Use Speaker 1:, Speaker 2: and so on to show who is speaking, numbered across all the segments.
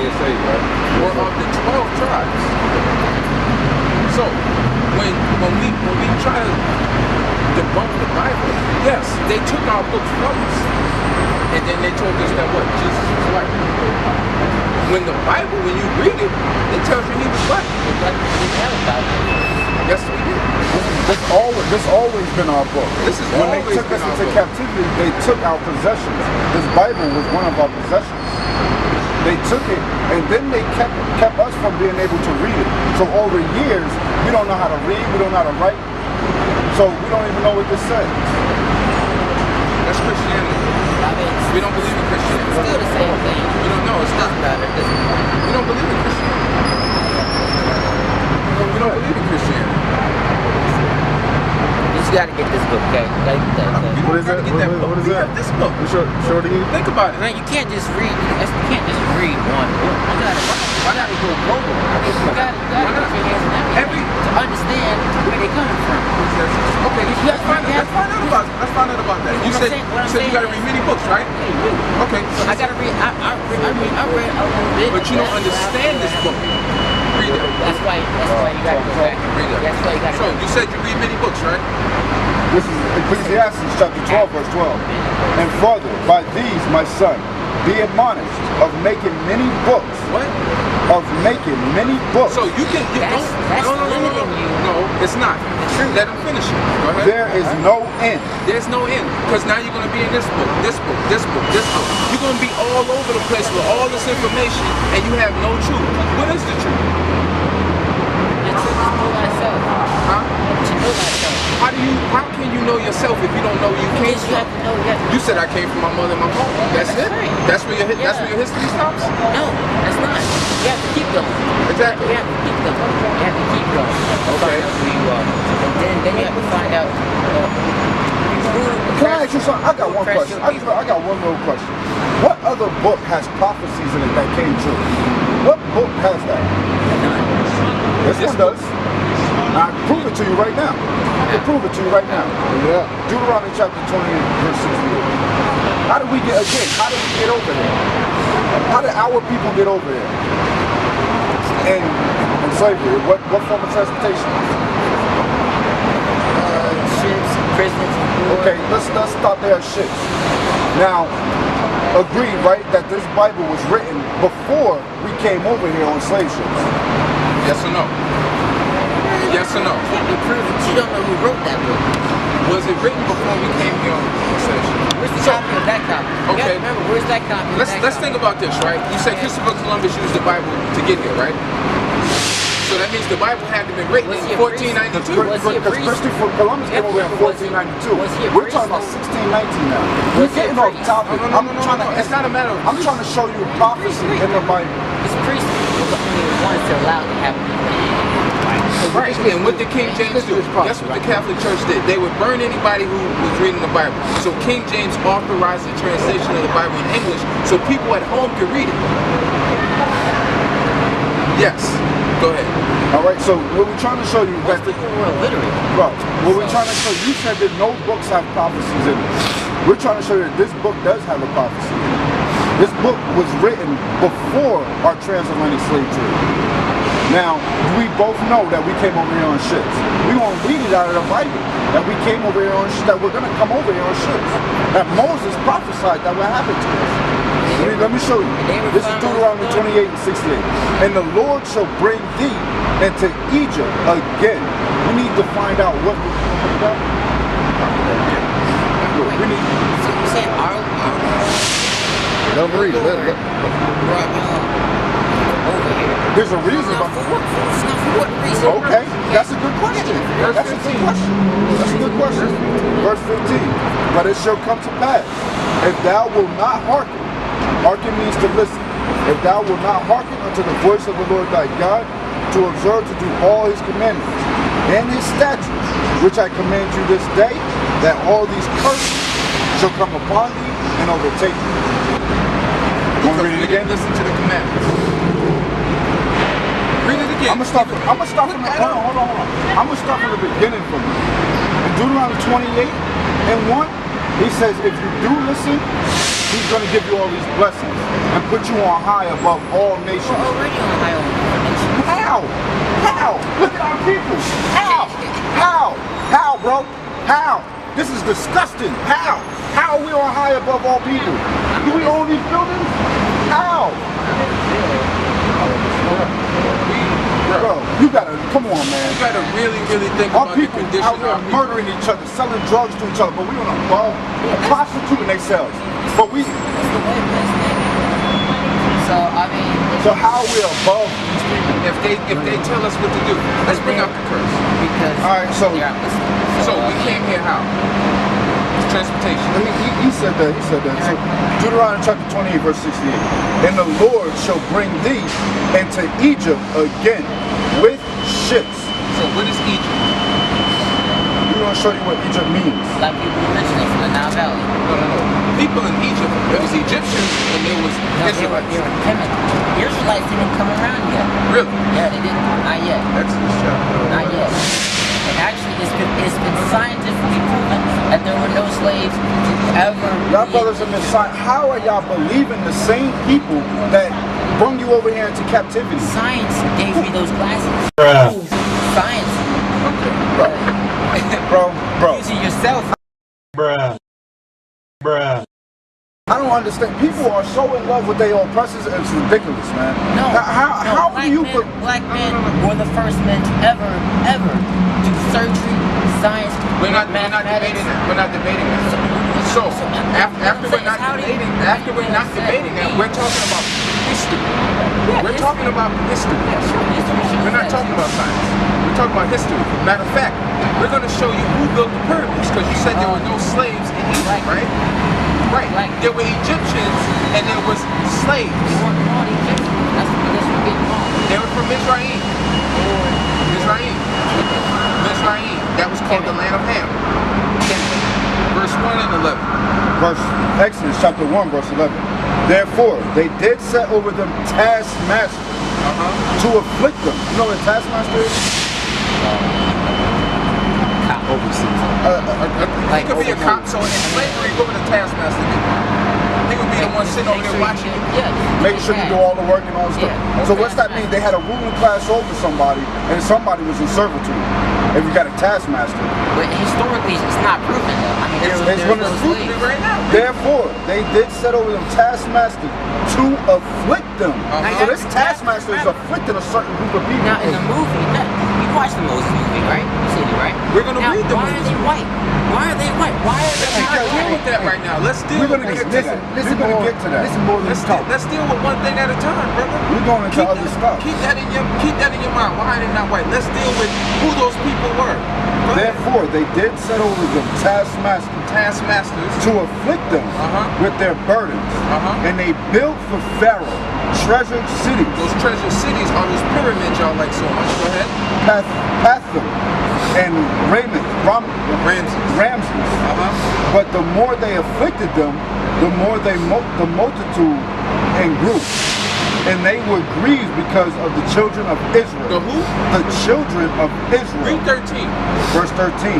Speaker 1: were of the 12 tribes. So when we try to debunk the Bible, yes, they took our books from us, and then they told us that what Jesus was white. When the Bible, when you read it, it tells you he was white. Yes, we did.
Speaker 2: This always been our book.
Speaker 1: This is
Speaker 2: when they took us into captivity, they took our possessions. This Bible was one of our possessions. They took it, and then they kept us from being able to read it. So over years, we don't know how to read, we don't know how to write, so we don't even know what this says.
Speaker 1: That's Christianity. We don't believe in Christianity.
Speaker 3: It's still the same thing.
Speaker 1: We don't know. It's not that. We don't believe in Christianity. We don't believe in Christianity.
Speaker 3: You gotta get this book, okay?
Speaker 2: What is that? What is that?
Speaker 1: This book.
Speaker 2: Shorty.
Speaker 1: Think about it.
Speaker 3: Man, you can't just read. You can't just read one book. You gotta go global. You gotta put your hands in everything to understand where they're coming from.
Speaker 1: Okay, let's find out about that. You said you gotta read many books, right? Okay.
Speaker 3: I gotta read. I read a little bit.
Speaker 1: But you don't understand this book. Read it.
Speaker 3: That's why you gotta go back.
Speaker 1: Read it.
Speaker 3: That's why you gotta.
Speaker 1: So you said you read many books, right?
Speaker 2: This is Ecclesiastes chapter 12, verse 12. And further, by these, my son, be admonished of making many books.
Speaker 1: What?
Speaker 2: Of making many books.
Speaker 1: So you can get No, it's not. Let him finish it. Go ahead.
Speaker 2: There is no end.
Speaker 1: There's no end. Because now you're gonna be in this book, this book, this book, this book. You're gonna be all over the place with all this information and you have no truth. What is the truth?
Speaker 3: It's to know thyself.
Speaker 1: Huh?
Speaker 3: To know thyself.
Speaker 1: How can you know yourself if you don't know where you came from? You said I came from my mother and my father. That's it?
Speaker 3: Right.
Speaker 1: That's where your history stops?
Speaker 3: No, that's not. You have to keep going.
Speaker 1: Exactly.
Speaker 3: You have to keep going. You have to keep going.
Speaker 1: Okay.
Speaker 3: Who you are. And then you have to find out.
Speaker 2: Can I ask you something? I got one question. I got one little question. What other book has prophecies in it that came true? What book has that?
Speaker 3: None.
Speaker 2: This one does. I can prove it to you right now. I can prove it to you right now. Yeah. Deuteronomy chapter 28, verse 68. How did we get over there? How did our people get over there? And slavery, what form of transportation?
Speaker 3: Ships, prisons.
Speaker 2: Okay, let's stop there at ships. Now, agree, right, that this Bible was written before we came over here on slave ships?
Speaker 1: Yes or no? Yes or no?
Speaker 3: You don't know who wrote that book.
Speaker 1: Was it written before we came here on slave ships?
Speaker 3: Where's the copy of that copy?
Speaker 1: Okay.
Speaker 3: Remember, where's that copy?
Speaker 1: Let's think about this, right? You said Christopher Columbus used the Bible to get here, right? So that means the Bible had to be written in 1492.
Speaker 2: Because Christopher Columbus came over in 1492. We're talking about 1619 now. We're getting off topic.
Speaker 1: It's not a matter of...
Speaker 2: I'm trying to show you prophecy in the Bible.
Speaker 3: This priest was the only ones that allowed to have
Speaker 1: Right, and what did King James do? That's what the Catholic Church did. They would burn anybody who was reading the Bible. So King James authorized the translation of the Bible in English so people at home could read it. Yes, go ahead.
Speaker 2: All right, so what we're trying to show you
Speaker 3: Most people were illiterate.
Speaker 2: Bro, what we're trying to show you said that no books have prophecies in it. We're trying to show you that this book does have a prophecy in it. This book was written before our transatlantic slave trade. Now, we both know that we came over here on ships. We won't read it out of the Bible that we came over here on ships, that we're going to come over here on ships. That Moses prophesied that would happen to us. Let me show you. This is Deuteronomy 28 and 68. And the Lord shall bring thee into Egypt again. We need to find out what we're talking about. We need.
Speaker 3: So you saying our
Speaker 2: Let them read it. Over
Speaker 3: here.
Speaker 2: There's a reason. Okay, that's a good question. That's a good question. That's a good question. Verse 15. But it shall come to pass, if thou wilt not hearken. Hearken means to listen. If thou wilt not hearken unto the voice of the Lord thy God, to observe to do all his commandments and his statutes, which I command you this day, that all these curses shall come upon thee and overtake thee. Want to read it again?
Speaker 1: Listen to the commandments. Read it again.
Speaker 2: I'm gonna start from the hold on. I'm gonna start from the beginning for you. In Deuteronomy 28 and 1, he says, if you do listen He's going to give you all these blessings and put you on high above all nations.
Speaker 3: We're already on high over all nations.
Speaker 2: How? How? Look at our people. How? How? How, bro? How? This is disgusting. How? How are we on high above all people? Do we own these buildings? How? Bro, you gotta, come on, man.
Speaker 1: You gotta really, really think
Speaker 2: Our
Speaker 1: about the
Speaker 2: people
Speaker 1: condition
Speaker 2: out
Speaker 1: of
Speaker 2: there
Speaker 1: our people.
Speaker 2: murdering each other, selling drugs to each other, but we on above, prostituting themselves. But we,
Speaker 3: That's the way best thing. So, I mean...
Speaker 2: so how are we above these people?
Speaker 1: If they tell us what to do, let's bring out the curse.
Speaker 3: Because
Speaker 2: Alright, so-
Speaker 3: they're not listening.
Speaker 1: So we came here how? Transportation.
Speaker 2: He said that, So Deuteronomy chapter 28, verse 68. And the Lord shall bring thee into Egypt again with ships.
Speaker 1: So what is Egypt?
Speaker 2: We're going to show you what Egypt means.
Speaker 3: Like people originally from the Nile Valley.
Speaker 1: No. People in Egypt, there was Egyptians and there was
Speaker 3: No, they were
Speaker 1: Israelites.
Speaker 3: timid. The Israelites didn't come around yet.
Speaker 1: Really?
Speaker 3: Yeah, they didn't. Not yet.
Speaker 1: Exodus chapter.
Speaker 3: Not yet. And actually, it's been scientifically proven that there were no slaves to ever.
Speaker 2: Y'all brothers in the side, how are y'all believing the same people that brought you over here into captivity?
Speaker 3: Science gave me those glasses.
Speaker 4: Bruh.
Speaker 3: Science.
Speaker 2: Bro.
Speaker 3: Using yourself.
Speaker 4: Bruh. Bruh.
Speaker 2: I don't understand. People are so in love with their oppressors, it's ridiculous, man.
Speaker 3: No.
Speaker 2: How
Speaker 3: black
Speaker 2: do you
Speaker 3: men,
Speaker 2: put...
Speaker 3: black men were the first men to ever do surgery, science,
Speaker 1: We're not
Speaker 3: mathematics.
Speaker 1: debating that. We're not debating that. So after we're not debating that, we're talking about history. We're talking about history. We're not talking about science. We're talking about history. Matter of fact, we're going to show you who built the pyramids because you said there were no slaves in Egypt, right? Right. There were Egyptians and there was slaves.
Speaker 3: They weren't called Egyptians. That's what we're getting wrong.
Speaker 1: They were from Israel. Israel. That was called the land of Ham. Verse 1 and 11.
Speaker 2: Exodus chapter 1, verse 11. Therefore, they did set over them taskmasters to afflict them. You know what a taskmaster is?
Speaker 3: Cop overseas.
Speaker 1: He could be a cop, so in slavery, what would a taskmaster do? He would be the one sitting over there watching you.
Speaker 3: Yeah.
Speaker 2: Make sure you do all the work and all the stuff.
Speaker 3: Yeah.
Speaker 2: So what's that mean? They had a ruling class over somebody, and somebody was in servitude. If you got a taskmaster.
Speaker 3: But historically, it's not proven though. I mean,
Speaker 2: It's
Speaker 3: there's
Speaker 2: gonna
Speaker 3: no
Speaker 2: prove
Speaker 3: slaves.
Speaker 1: it right now.
Speaker 2: Therefore, they did set over them taskmasters to afflict them. So this taskmaster is afflicting a certain group of people.
Speaker 3: Now in the movie, you watched the Moses movie, right? You seen it, right?
Speaker 1: We're gonna
Speaker 3: now,
Speaker 1: read the
Speaker 3: why are they white? Why are they white? Why are they
Speaker 1: Let's not deal
Speaker 3: white?
Speaker 1: with that right now. Let's deal
Speaker 2: We're
Speaker 1: with
Speaker 2: gonna
Speaker 1: this.
Speaker 2: get to that. We're gonna get to that.
Speaker 1: Let's deal with one thing at a time, brother.
Speaker 2: We're going into other stuff.
Speaker 1: Keep that in your mind. Why are they not white? Let's deal with who those people were. Go ahead.
Speaker 2: Therefore, they did set over them
Speaker 1: Taskmasters.
Speaker 2: to afflict them with their burdens. And they built for Pharaoh treasured cities.
Speaker 1: Those treasure cities are those pyramids y'all like so much. Go ahead.
Speaker 2: Pathum and Ramses. But the more they afflicted them, the more the multitude and grew. And they were grieved because of the children of Israel.
Speaker 1: The who?
Speaker 2: The children of Israel.
Speaker 1: Read 13.
Speaker 2: Verse 13.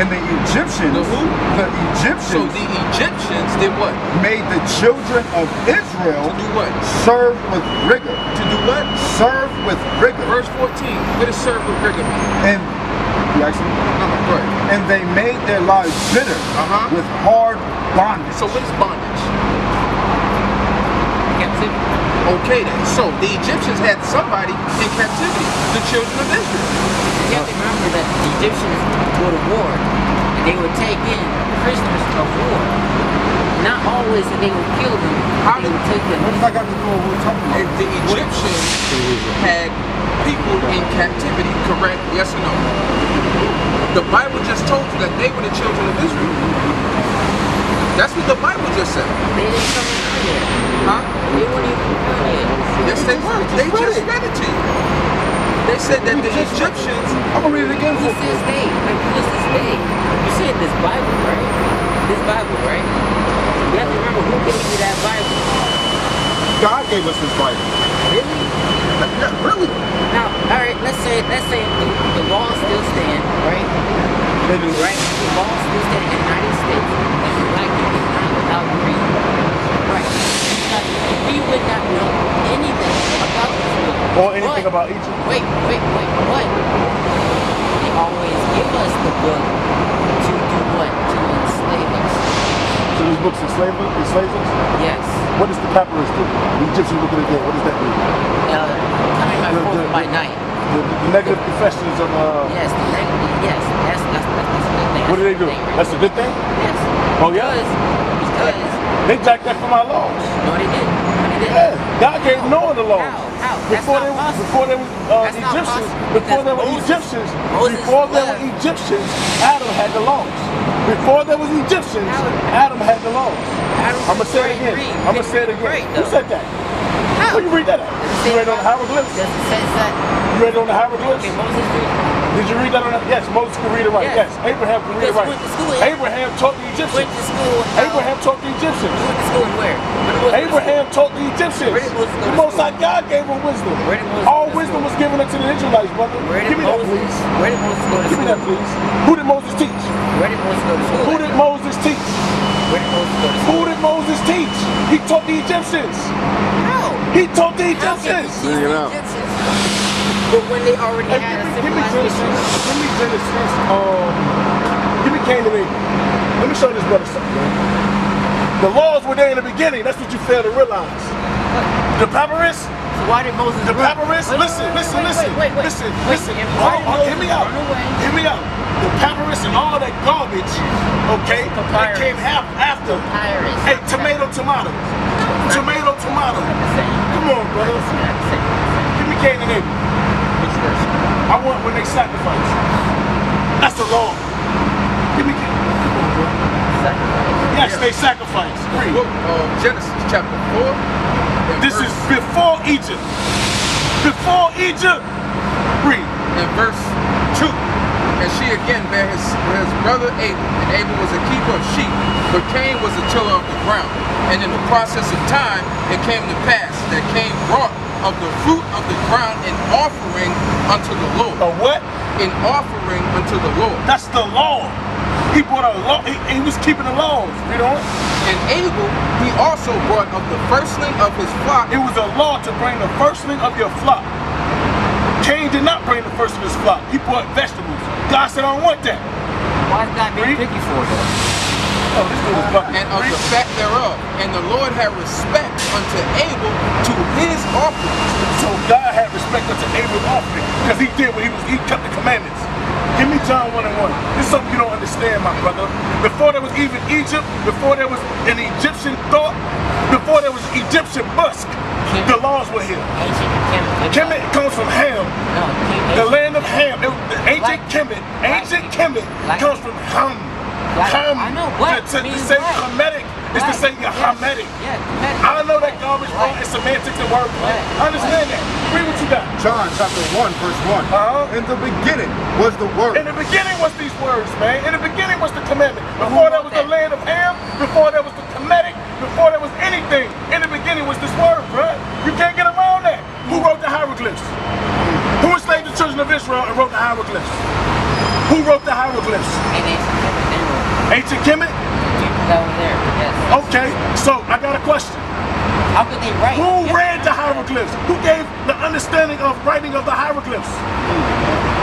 Speaker 2: And the Egyptians.
Speaker 1: The who?
Speaker 2: The Egyptians.
Speaker 1: So the Egyptians did what?
Speaker 2: Made the children of Israel
Speaker 1: To do what?
Speaker 2: serve with rigor.
Speaker 1: To do what?
Speaker 2: Serve with rigor.
Speaker 1: Verse 14. What does serve with rigor mean?
Speaker 2: And you actually,
Speaker 1: No, go ahead.
Speaker 2: and they made their lives bitter with hard bondage.
Speaker 1: So what is bondage?
Speaker 3: Captivity.
Speaker 1: Okay then. So the Egyptians had somebody in captivity, the children of Israel.
Speaker 3: You have to remember that the Egyptians go to war and they would take in prisoners of war. Not always that they would kill them.
Speaker 1: How
Speaker 3: They
Speaker 1: did-
Speaker 3: would take them.
Speaker 2: What does that got to do with what we're talking about?
Speaker 1: If the Egyptians had people in captivity, correct? Yes or no? The Bible just told you that they were the children of Israel. That's what the Bible just said.
Speaker 3: They didn't come in yet.
Speaker 1: Huh?
Speaker 3: They weren't even born yet.
Speaker 1: Yes, they were. They just read it to you. They said that the Egyptians.
Speaker 2: I'm going to read it again
Speaker 3: Who
Speaker 2: for you.
Speaker 3: says they? Like, who is this they? You said this Bible, right? This Bible, right? You have to remember who gave you that Bible.
Speaker 2: God gave us this Bible.
Speaker 3: Really?
Speaker 2: Yeah, really?
Speaker 3: Now, all right, let's say the laws still stand, right?
Speaker 2: They do.
Speaker 3: Right? The laws still stand in the United States, and black people are not allowed to read.
Speaker 2: or anything about Egypt.
Speaker 3: Wait. What? They always give us the book to do what? To enslave us.
Speaker 2: So these books enslave us?
Speaker 3: Yes.
Speaker 2: What does the papyrus do? The Egyptian book of the day, what does that mean?
Speaker 3: Coming by forth by night.
Speaker 2: The negative confessions of
Speaker 3: Yes, the negative. Yes, that's the thing.
Speaker 2: What do they do? That's a good thing?
Speaker 3: Yes.
Speaker 2: Oh yeah?
Speaker 3: Because
Speaker 2: they jacked that from our laws.
Speaker 3: no, they didn't.
Speaker 2: Yeah, God gave Noah the laws.
Speaker 3: How?
Speaker 2: Before there was Egyptians, before there were Egyptians, Adam had the laws. Before there was Egyptians, Adam had the laws. I'm gonna say it again. Who said that? Where you read that at? You read it on the hieroglyphs?
Speaker 3: Does it say that?
Speaker 2: You read it on the hieroglyphs?
Speaker 3: Okay, Moses read.
Speaker 2: Did you read that on that? Yes, Moses could read it right. Yes, Abraham could read it right.
Speaker 3: Went to school.
Speaker 2: Abraham taught the Egyptians.
Speaker 3: Went to school.
Speaker 2: Abraham taught the Egyptians.
Speaker 3: Went to school and where?
Speaker 2: Abraham taught the Egyptians. The Most High God gave him wisdom. All wisdom was given unto the Israelites, brother. Give me that, please.
Speaker 3: Where did Moses go to school?
Speaker 2: Give me that, please. Who did Moses teach?
Speaker 3: Where did Moses go to school?
Speaker 2: Who did Moses teach?
Speaker 3: Where did Moses go to school?
Speaker 2: Who did Moses teach? He taught the Egyptians.
Speaker 3: How?
Speaker 2: He taught the
Speaker 3: How can
Speaker 2: Egyptians.
Speaker 3: he teach the Egyptians? But when they already had a
Speaker 2: Give me
Speaker 3: civilization.
Speaker 2: Genesis. Give me Genesis. Give me Cain and Abel. Let me show this brother something, man. The laws were there in the beginning. That's what you fail to realize. The papyrus.
Speaker 3: So why did Moses
Speaker 2: The
Speaker 3: run?
Speaker 2: papyrus.
Speaker 3: Wait,
Speaker 2: Listen.
Speaker 3: wait.
Speaker 2: Listen.
Speaker 3: Why did Moses
Speaker 2: Hear me out.
Speaker 3: run away?
Speaker 2: Hear me out. The papyrus and all that garbage, okay, that came after.
Speaker 3: Papyrus.
Speaker 2: Hey, tomato. Tomato. Come on, brother. Give me Cain and Abel. I want when they sacrifice. That's the law. Give me Cain. Come on, bro. Yes, they sacrifice. Read.
Speaker 1: Book of Genesis chapter 4.
Speaker 2: This is before Egypt. Before Egypt. Read.
Speaker 1: In verse 2. And she again bare his brother Abel, and Abel was a keeper of sheep, but Cain was a tiller of the ground. And in the process of time, it came to pass that Cain brought of the fruit of the ground an offering unto the Lord.
Speaker 2: A what?
Speaker 1: An offering unto the Lord.
Speaker 2: That's the law. He brought a law. He was keeping the laws. You know?
Speaker 1: And Abel, he also brought of the firstling of his flock.
Speaker 2: It was a law to bring the firstling of your flock. Cain did not bring the first of his flock. He brought vegetables. God said, I don't want that.
Speaker 3: Why is God being picky for it?
Speaker 2: Oh, this dude is bucking.
Speaker 1: And of the fat thereof. And the Lord had respect unto Abel to his offering.
Speaker 2: So God had respect unto Abel's offering because he did what he kept the commandments. Give me John 1:1. This is something you don't understand, my brother. Before there was even Egypt, before there was an Egyptian thought, before there was Egyptian musk, the laws were here. Kemet comes from Ham, the land of Ham. Ancient Kemet comes from Ham. Ham.
Speaker 3: I know what.
Speaker 2: To say Hamitic is to say you're Hamitic. I know that garbage wrong. It's semantics and wordplay. I understand that. Read what you got.
Speaker 5: John chapter 1 verse 1. In the beginning was the word.
Speaker 2: In the beginning was these words, man. In the beginning was the commandment. Before there was the land of Ham, before there was the Kemetic, before there was anything, in the beginning was this word, bro. You can't get around that. Who wrote the hieroglyphs? Who enslaved the children of Israel and wrote the hieroglyphs? Who wrote the hieroglyphs? Ancient Kemet?
Speaker 3: That was there, yes.
Speaker 2: Okay, so I got a question.
Speaker 3: How could they write?
Speaker 2: Who read the hieroglyphs? Who gave the understanding of writing of the hieroglyphs?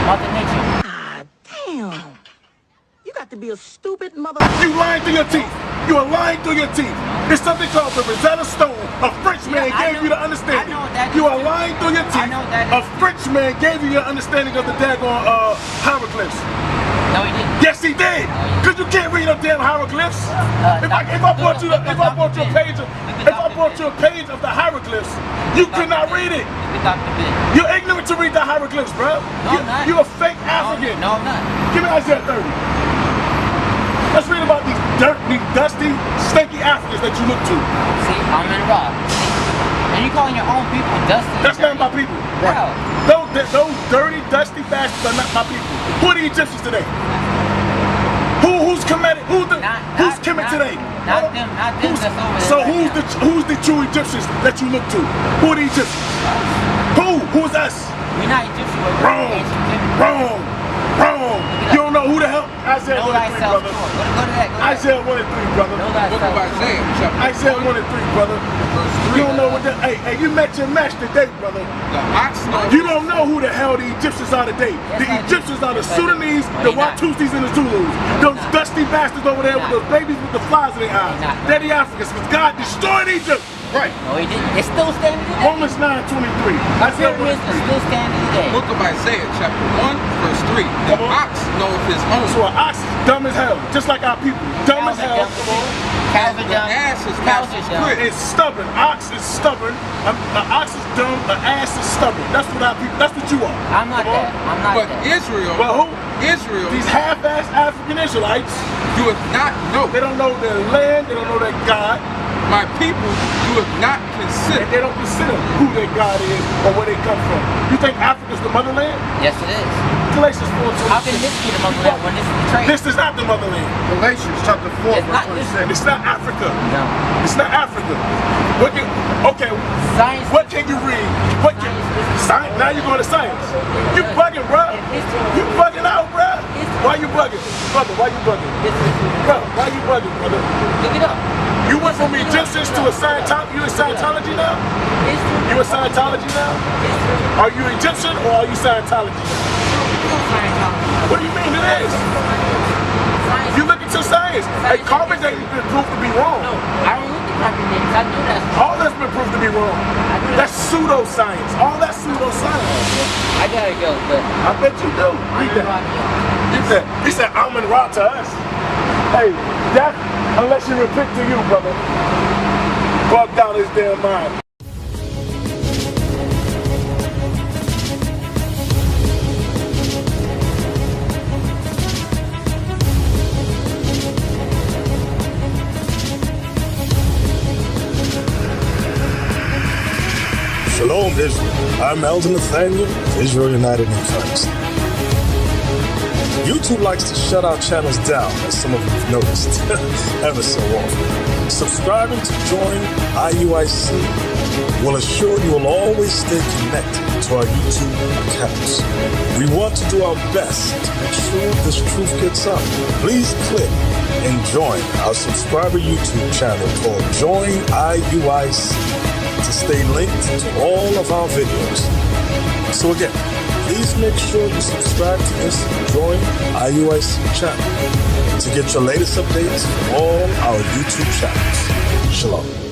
Speaker 3: Mother Nature.
Speaker 6: Ah, damn. You got to be a stupid mother.
Speaker 2: You lying through your teeth. You are lying through your teeth. It's something called the Rosetta Stone. A French man gave you the understanding.
Speaker 3: I know that.
Speaker 2: You are lying through your teeth.
Speaker 3: I know that.
Speaker 2: A French man gave you your understanding of the daggone hieroglyphs.
Speaker 3: No, he didn't.
Speaker 2: Yes, he did. Cause you can't read no damn hieroglyphs. If I brought you a page of the hieroglyphs, you could not read it. You're ignorant to read the hieroglyphs, bro.
Speaker 3: No, I'm not.
Speaker 2: You're a fake African.
Speaker 3: No, I'm not.
Speaker 2: Give me Isaiah 30. Let's read about these dusty, stinky Africans that you look to.
Speaker 3: See, I'm in rock. And you calling your own people dusty?
Speaker 2: That's not my people.
Speaker 3: Right.
Speaker 2: Those dirty, dusty bastards are not my people. Who are the Egyptians today? Who's Kemetic? Who's Kemet today?
Speaker 3: Not them that's over there.
Speaker 2: So who's the true Egyptians that you look to? Who are the Egyptians? Who's us?
Speaker 3: We're not Egyptian, but we're
Speaker 2: Wrong.
Speaker 3: ancient Kemet.
Speaker 2: Wrong. Wrong. You don't know who the hell? Isaiah
Speaker 3: Know
Speaker 2: 1 and 3,
Speaker 3: thyself.
Speaker 2: brother.
Speaker 3: Go to that. Go to that.
Speaker 2: Isaiah 1 and 3, brother.
Speaker 3: Know
Speaker 1: Book of
Speaker 3: thyself.
Speaker 1: Isaiah, chapter
Speaker 2: Isaiah 1 and 3, brother.
Speaker 1: verse 3.
Speaker 2: You don't know what the, hey, you met your match today, brother.
Speaker 1: The ox knows
Speaker 2: You don't know who the hell the Egyptians are today.
Speaker 3: Yes,
Speaker 2: The
Speaker 3: I do.
Speaker 2: Egyptians are the
Speaker 3: Yes, I do.
Speaker 2: Sudanese,
Speaker 3: No,
Speaker 2: the
Speaker 3: they not.
Speaker 2: Watusis, and the Zulus. Those
Speaker 3: not.
Speaker 2: dusty bastards over there with
Speaker 3: They're
Speaker 2: those babies with the flies in their eyes.
Speaker 3: not.
Speaker 2: They're the Africans, because God destroyed Egypt. Right.
Speaker 3: No, he didn't. It's still standing today.
Speaker 2: Romans 9:23. Isaiah 1
Speaker 3: Pyramids
Speaker 2: and
Speaker 3: are
Speaker 2: 3.
Speaker 3: still standing today.
Speaker 1: Book of Isaiah, chapter 1, verse 3. The
Speaker 2: Come on.
Speaker 1: ox knoweth his own.
Speaker 2: So an ox is dumb as hell, just like our people. Dumb as
Speaker 3: Cows are
Speaker 2: hell.
Speaker 3: dumb. Cows are
Speaker 1: The
Speaker 3: dumb.
Speaker 1: ass is
Speaker 3: Cows
Speaker 1: master's
Speaker 3: are dumb.
Speaker 1: quick.
Speaker 2: It's stubborn. Ox is stubborn. An ox is dumb. An ass is stubborn. That's what our people. That's what you are.
Speaker 3: I'm not
Speaker 2: Come on.
Speaker 3: that. I'm not
Speaker 1: But
Speaker 3: that.
Speaker 1: Israel,
Speaker 2: But who?
Speaker 1: Israel
Speaker 2: These half-ass African Israelites.
Speaker 1: doeth not know.
Speaker 2: They don't know their land. They don't know their God.
Speaker 1: My people doeth not consider.
Speaker 2: And they don't consider who their God is or where they come from. You think Africa's the motherland?
Speaker 3: Yes, it is.
Speaker 2: Galatians
Speaker 3: How can
Speaker 2: 4:26.
Speaker 3: this be the motherland when this is the trade?
Speaker 2: This is not the motherland.
Speaker 5: Galatians chapter 4,
Speaker 3: It's not
Speaker 5: verse
Speaker 3: this-
Speaker 5: 26.
Speaker 2: It's not Africa.
Speaker 3: No.
Speaker 2: It's not Africa. What can, okay,
Speaker 3: Science.
Speaker 2: what can you read? What can science? Now you're going to science. You bugging, bro. You bugging out, bro. Why you bugging, brother? Why you bugging, bro? Why you bugging, brother?
Speaker 3: Look it up.
Speaker 2: You went from Egyptians to a Scientology. You in Scientology now?
Speaker 3: History.
Speaker 2: You in Scientology now?
Speaker 3: History.
Speaker 2: Are you Egyptian or are you Scientology?
Speaker 3: Scientology.
Speaker 2: What do you mean it is?
Speaker 3: Science.
Speaker 2: You look into science. Hey, carbon dating has been proved to be wrong.
Speaker 3: No, I don't look at carbon dating. I know that's wrong.
Speaker 2: All that's been proved to be wrong. That's pseudoscience. All that's pseudoscience.
Speaker 3: I gotta go, but
Speaker 2: I bet you do. Read that. He said, Amun Ra to us. Hey, that, unless you repent to you, brother. Bugged out his damn mind.
Speaker 7: Shalom, Israel. I'm Elder Nathaniel of Israel United in Christ. YouTube likes to shut our channels down, as some of you have noticed, ever so often. Subscribing to join IUIC will assure you will always stay connected to our YouTube accounts. We want to do our best to make sure this truth gets out. Please click and join our subscriber YouTube channel called Join IUIC to stay linked to all of our videos. So again, please make sure you subscribe to this Join IUIC channel to get your latest updates from all our YouTube channels. Shalom.